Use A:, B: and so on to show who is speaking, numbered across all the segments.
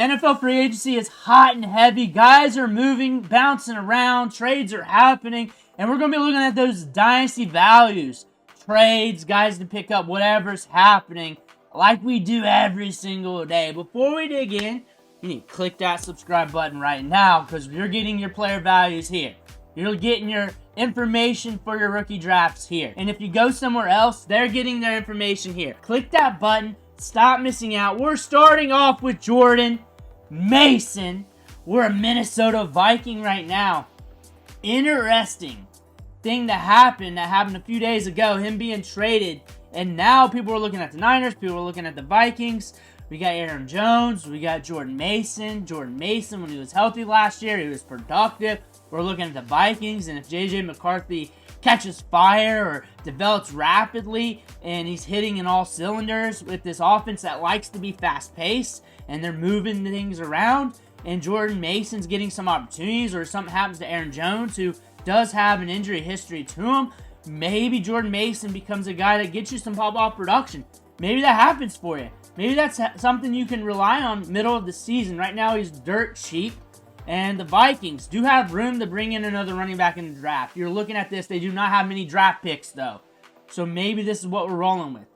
A: NFL free agency is hot and heavy. Guys are moving, bouncing around. Trades are happening. And we're going to be looking at those dynasty values. Trades, guys to pick up, whatever's happening. Like we do every single day. Before we dig in, you need to click that subscribe button right now. Because you're getting your player values here. You're getting your information for your rookie drafts here. And if you go somewhere else, they're getting their information here. Click that button. Stop missing out. We're starting off with Jordan Mason. We're a Minnesota Viking right now. Interesting thing that happened a few days ago, him being traded. And now people are looking at the Niners. People are looking at the Vikings. We got Aaron Jones. We got Jordan Mason. Jordan Mason, when he was healthy last year, he was productive. We're looking at the Vikings. And if J.J. McCarthy catches fire or develops rapidly and he's hitting in all cylinders with this offense that likes to be fast-paced and they're moving things around and Jordan Mason's getting some opportunities or something happens to Aaron Jones who does have an injury history to him, maybe Jordan Mason becomes a guy that gets you some pop-off production. Maybe that happens for you. Maybe that's something you can rely on middle of the season. Right now he's dirt cheap. And the Vikings do have room to bring in another running back in the draft. You're looking at this. They do not have many draft picks, though. So maybe this is what we're rolling with.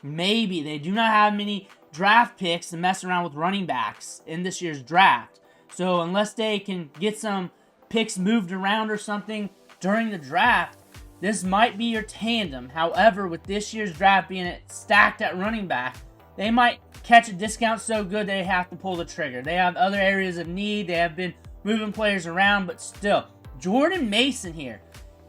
A: Maybe they do not have many draft picks to mess around with running backs in this year's draft. So unless they can get some picks moved around or something during the draft, this might be your tandem. However, with this year's draft being stacked at running back, they might catch a discount so good they have to pull the trigger. They have other areas of need. They have been moving players around, but still, Jordan Mason here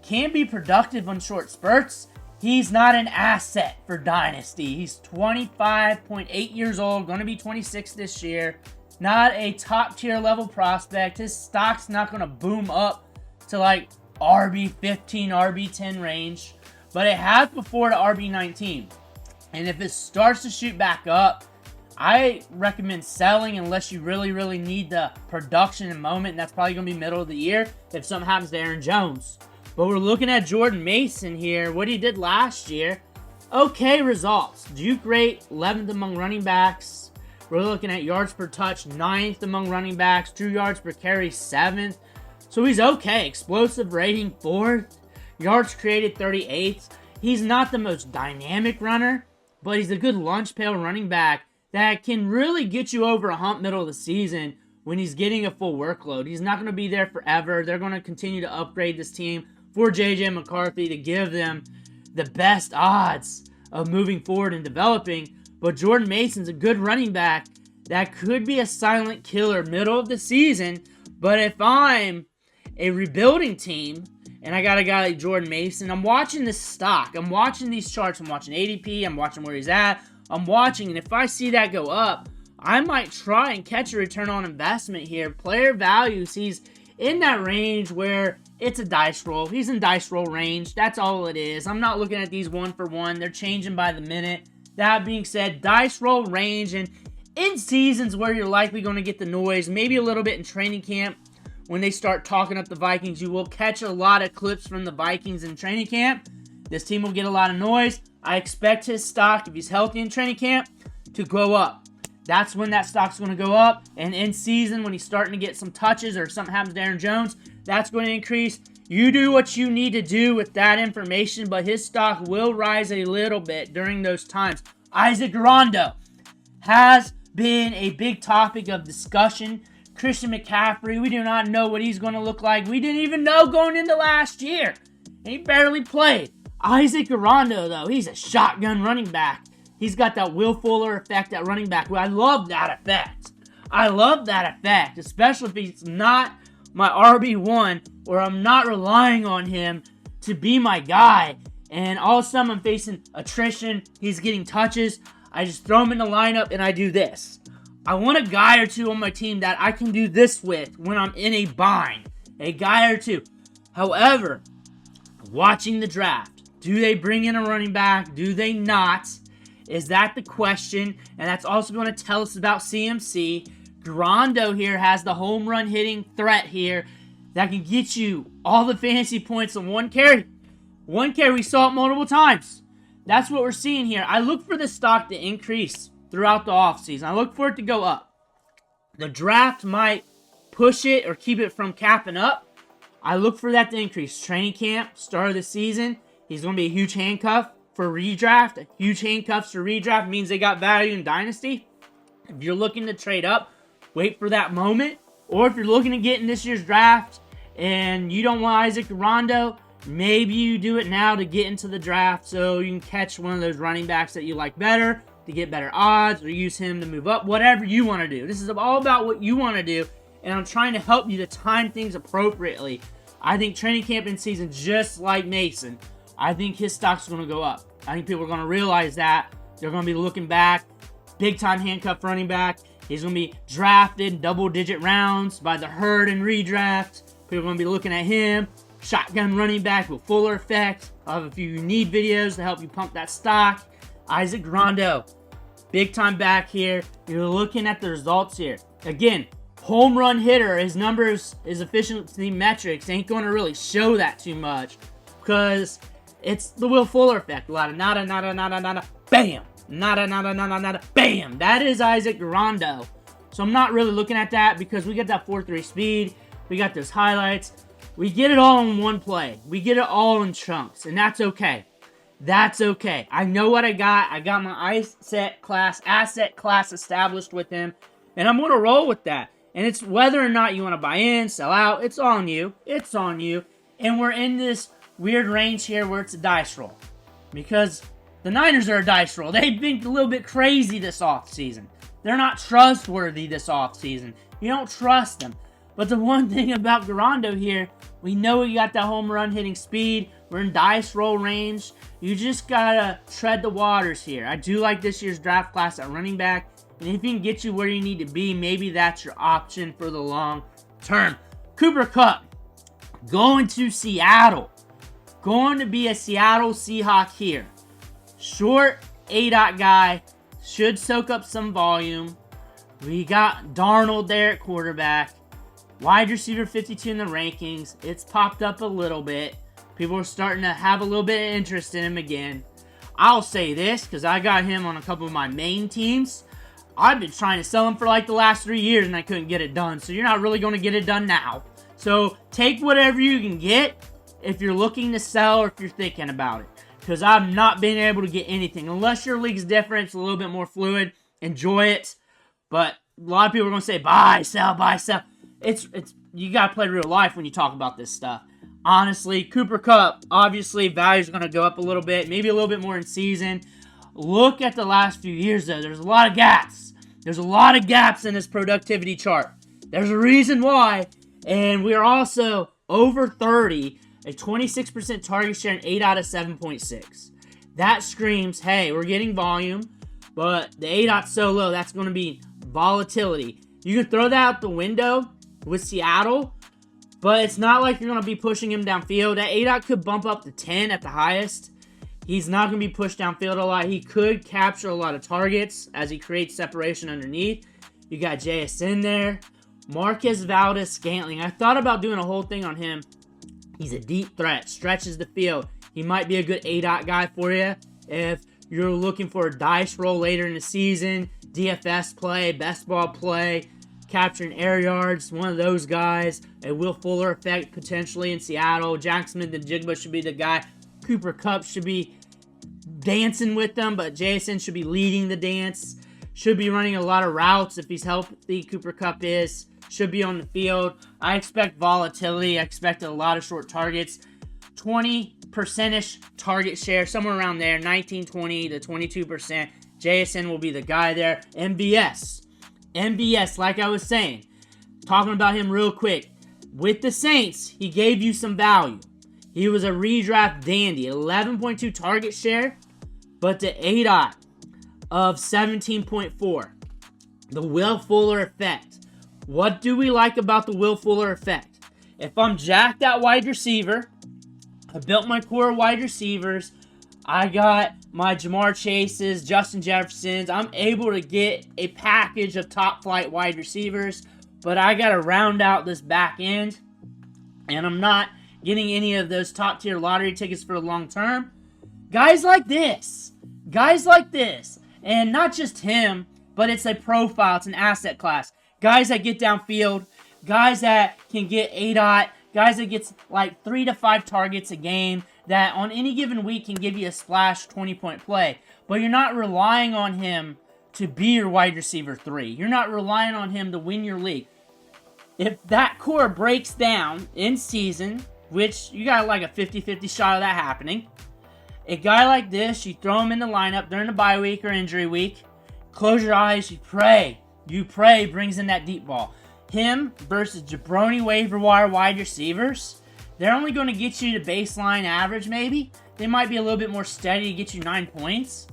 A: can be productive on short spurts. He's not an asset for Dynasty. He's 25.8 years old, going to be 26 this year. Not a top-tier level prospect. His stock's not going to boom up to like RB15, RB10 range, but it has before to RB19. And if it starts to shoot back up, I recommend selling unless you really, really need the production and moment. And that's probably going to be middle of the year if something happens to Aaron Jones. But we're looking at Jordan Mason here. What he did last year. Okay results. Duke rate, 11th among running backs. We're looking at yards per touch, 9th among running backs. True yards per carry, 7th. So he's okay. Explosive rating, 4th. Yards created, 38th. He's not the most dynamic runner, but he's a good lunch pail running back that can really get you over a hump middle of the season when he's getting a full workload. He's not going to be there forever. They're going to continue to upgrade this team for J.J. McCarthy to give them the best odds of moving forward and developing. But Jordan Mason's a good running back that could be a silent killer middle of the season. But if I'm a rebuilding team and I got a guy like Jordan Mason, I'm watching this stock. I'm watching these charts. I'm watching ADP. I'm watching where he's at. I'm watching, and if I see that go up, I might try and catch a return on investment here. Player values, he's in that range where it's a dice roll. He's in dice roll range. That's all it is. I'm not looking at these one for one. They're changing by the minute. That being said, dice roll range, and in seasons where you're likely going to get the noise, maybe a little bit in training camp, when they start talking up the Vikings, you will catch a lot of clips from the Vikings in training camp. This team will get a lot of noise. I expect his stock, if he's healthy in training camp, to go up. That's when that stock's going to go up. And in season, when he's starting to get some touches or something happens to Aaron Jones, that's going to increase. You do what you need to do with that information, but his stock will rise a little bit during those times. Isaac Guerendo has been a big topic of discussion. Christian McCaffrey, we do not know what he's going to look like. We didn't even know going into last year. And he barely played. Isaac Guerendo, though, he's a shotgun running back. He's got that Will Fuller effect at running back. I love that effect. I love that effect, especially if he's not my RB1 or I'm not relying on him to be my guy. And all of a sudden I'm facing attrition. He's getting touches. I just throw him in the lineup and I do this. I want a guy or two on my team that I can do this with when I'm in a bind. A guy or two. However, watching the draft, do they bring in a running back? Do they not? Is that the question? And that's also going to tell us about CMC. Guerendo here has the home run hitting threat here that can get you all the fantasy points on one carry. One carry, we saw it multiple times. That's what we're seeing here. I look for the stock to increase throughout the offseason. I look for it to go up. The draft might push it or keep it from capping up. I look for that to increase. Training camp, start of the season, he's going to be a huge handcuff for redraft. A huge handcuffs for redraft means they got value in Dynasty. If you're looking to trade up, wait for that moment. Or if you're looking to get in this year's draft and you don't want Isaac Guerendo, maybe you do it now to get into the draft so you can catch one of those running backs that you like better to get better odds, or use him to move up, whatever you want to do. This is all about what you want to do, and I'm trying to help you to time things appropriately. I think training camp in season, just like Mason, I think his stock's going to go up. I think people are going to realize that. They're going to be looking back. Big-time handcuff running back. He's going to be drafted in double-digit rounds by the herd in redraft. People are going to be looking at him. Shotgun running back with fuller effect. I'll have a few unique videos to help you pump that stock. Isaac Guerendo, big-time back here. You're looking at the results here. Again, home run hitter, his numbers, his efficiency metrics ain't going to really show that too much because it's the Will Fuller effect. A lot of nada, bam. Nada, bam. That is Isaac Guerendo. So I'm not really looking at that because we get that 4.3 speed. We got those highlights. We get it all in one play. We get it all in chunks, and that's okay. That's okay. I know what I got. I got my asset class established with him, and I'm going to roll with that. And it's whether or not you want to buy in, sell out, it's on you. It's on you. And we're in this weird range here where it's a dice roll. Because the Niners are a dice roll. They've been a little bit crazy this offseason. They're not trustworthy this offseason. You don't trust them. But the one thing about Guerendo here, we know he got that home run hitting speed. We're in dice roll range. You just got to tread the waters here. I do like this year's draft class at running back. And if he can get you where you need to be, maybe that's your option for the long term. Cooper Kupp, going to Seattle. Going to be a Seattle Seahawk here. Short A-dot guy. Should soak up some volume. We got Darnold there at quarterback. Wide receiver 52 in the rankings. It's popped up a little bit. People are starting to have a little bit of interest in him again. I'll say this because I got him on a couple of my main teams. I've been trying to sell him for like the last 3 years and I couldn't get it done. So you're not really going to get it done now. So take whatever you can get if you're looking to sell or if you're thinking about it. Because I've not been able to get anything. Unless your league's different, it's a little bit more fluid. Enjoy it. But a lot of people are going to say, buy, sell, buy, sell. It's you got to play real life when you talk about this stuff. Honestly, Cooper Kupp, obviously, value's going to go up a little bit. Maybe a little bit more in season. Look at the last few years, though. There's a lot of gaps. There's a lot of gaps in this productivity chart. There's a reason why. And we're also over 30, a 26% target share, and 8 out of 7.6. That screams, hey, we're getting volume, but the 8 so low, that's going to be volatility. You can throw that out the window with Seattle, but it's not like you're going to be pushing him downfield. That 8 could bump up to 10 at the highest. He's not going to be pushed downfield a lot. He could capture a lot of targets as he creates separation underneath. You got Jaxon there. Marquez Valdes-Scantling. I thought about doing a whole thing on him. He's a deep threat. Stretches the field. He might be a good A-dot guy for you if you're looking for a dice roll later in the season. DFS play, best ball play, capturing air yards. One of those guys. A Will Fuller effect potentially in Seattle. Jaxon Smith-Njigba should be the guy. Cooper Kupp should be dancing with them, but Jaxon should be leading the dance. Should be running a lot of routes if he's healthy. Cooper Kupp is. Should be on the field. I expect volatility. I expect a lot of short targets. 20%-ish target share, somewhere around there. 19, 20 to 22%. Jaxon will be the guy there. MBS, like I was saying. Talking about him real quick. With the Saints, he gave you some value. He was a redraft dandy. 11.2 target share, but the A-dot of 17.4. The Will Fuller effect. What do we like about the Will Fuller effect? If I'm jacked at wide receiver, I built my core wide receivers, I got my Jamar Chases, Justin Jeffersons, I'm able to get a package of top flight wide receivers, but I got to round out this back end, and I'm not getting any of those top tier lottery tickets for the long term. Guys like this, and not just him, but it's a profile, it's an asset class. Guys that get downfield, guys that can get ADOT, guys that gets like 3 to 5 targets a game, that on any given week can give you a splash 20-point play. But you're not relying on him to be your wide receiver 3. You're not relying on him to win your league. If that core breaks down in season, which you got like a 50-50 shot of that happening, a guy like this, you throw him in the lineup during the bye week or injury week, close your eyes, you pray. You pray brings in that deep ball. Him versus jabroni waiver wire wide receivers, they're only going to get you to baseline average maybe. They might be a little bit more steady to get you 9 points.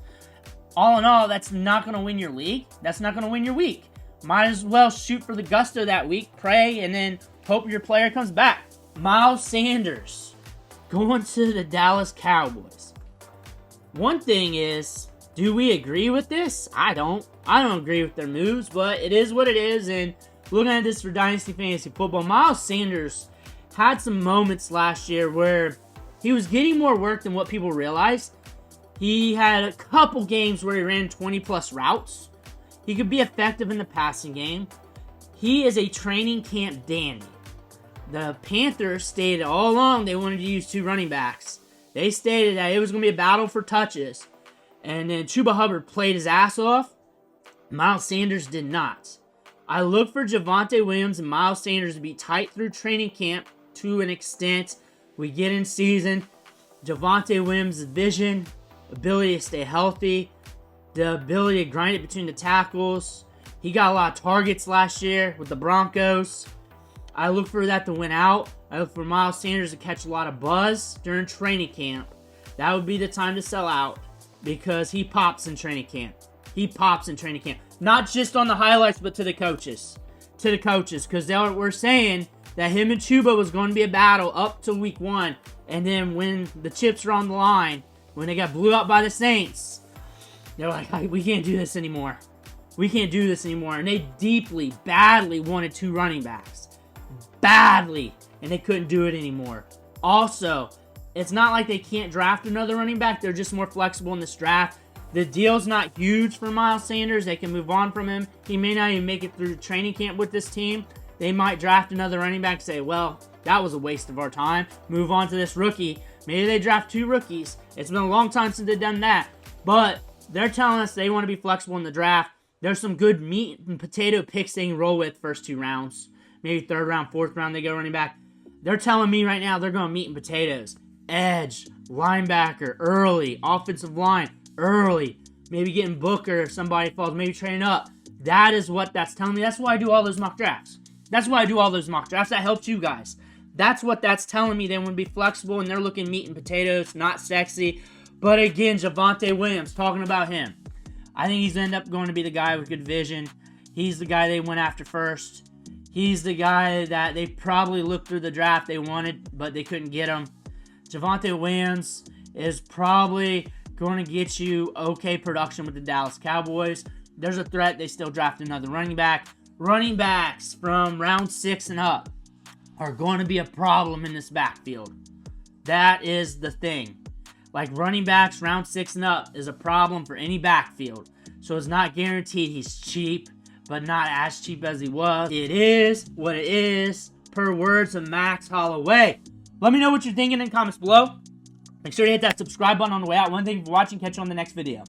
A: All in all, that's not going to win your league. That's not going to win your week. Might as well shoot for the gusto that week, pray, and then hope your player comes back. Miles Sanders going to the Dallas Cowboys. One thing is, do we agree with this? I don't agree with their moves, but it is what it is. And looking at this for Dynasty Fantasy Football, Miles Sanders had some moments last year where he was getting more work than what people realized. He had a couple games where he ran 20-plus routes. He could be effective in the passing game. He is a training camp dandy. The Panthers stated all along they wanted to use 2 running backs. They stated that it was going to be a battle for touches. And then Chuba Hubbard played his ass off. Miles Sanders did not. I look for Javonte Williams and Miles Sanders to be tight through training camp to an extent. We get in season. Javonte Williams' vision, ability to stay healthy, the ability to grind it between the tackles. He got a lot of targets last year with the Broncos. I look for that to win out. I look for Miles Sanders to catch a lot of buzz during training camp. That would be the time to sell out because he pops in training camp. He pops in training camp. Not just on the highlights, but to the coaches. To the coaches. Because they were saying that him and Chuba was going to be a battle up to week 1. And then when the chips were on the line, when they got blew up by the Saints, they're like, we can't do this anymore. We can't do this anymore. And they deeply, badly wanted 2 running backs. Badly. And they couldn't do it anymore. Also, it's not like they can't draft another running back. They're just more flexible in this draft. The deal's not huge for Miles Sanders. They can move on from him. He may not even make it through training camp with this team. They might draft another running back and say, well, that was a waste of our time. Move on to this rookie. Maybe they draft 2 rookies. It's been a long time since they've done that. But they're telling us they want to be flexible in the draft. There's some good meat and potato picks they can roll with first 2 rounds. Maybe 3rd round, 4th round, they go running back. They're telling me right now they're going meat and potatoes. Edge, linebacker, early, offensive line, early. Maybe getting Booker if somebody falls, maybe trading up. That is what that's telling me. That's why I do all those mock drafts. That's why I do all those mock drafts. That helps you guys. That's what that's telling me. They want to be flexible, and they're looking meat and potatoes, not sexy. But again, Javonte Williams, talking about him. I think he's end up going to be the guy with good vision. He's the guy they went after first. He's the guy that they probably looked through the draft they wanted, but they couldn't get him. Javonte Williams is probably going to get you okay production with the Dallas Cowboys. There's a threat. They still draft another running back. Running backs from round 6 and up are going to be a problem in this backfield. That is the thing. Like running backs round 6 and up is a problem for any backfield. So it's not guaranteed he's cheap, but not as cheap as he was. It is what it is, per words of Max Holloway. Let me know what you're thinking in the comments below. Make sure to hit that subscribe button on the way out. Thank you for watching. Catch you on the next video.